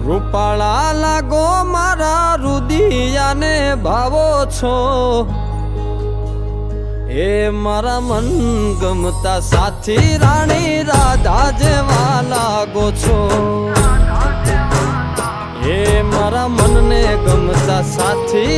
રૂપાળા લાગો મારા રુદિયાને ભાવો છો, એ મારા મન ગમતા સાથી રાણી રાધા જેવા લાગો છો, એ મારા મનને ગમતા સાથી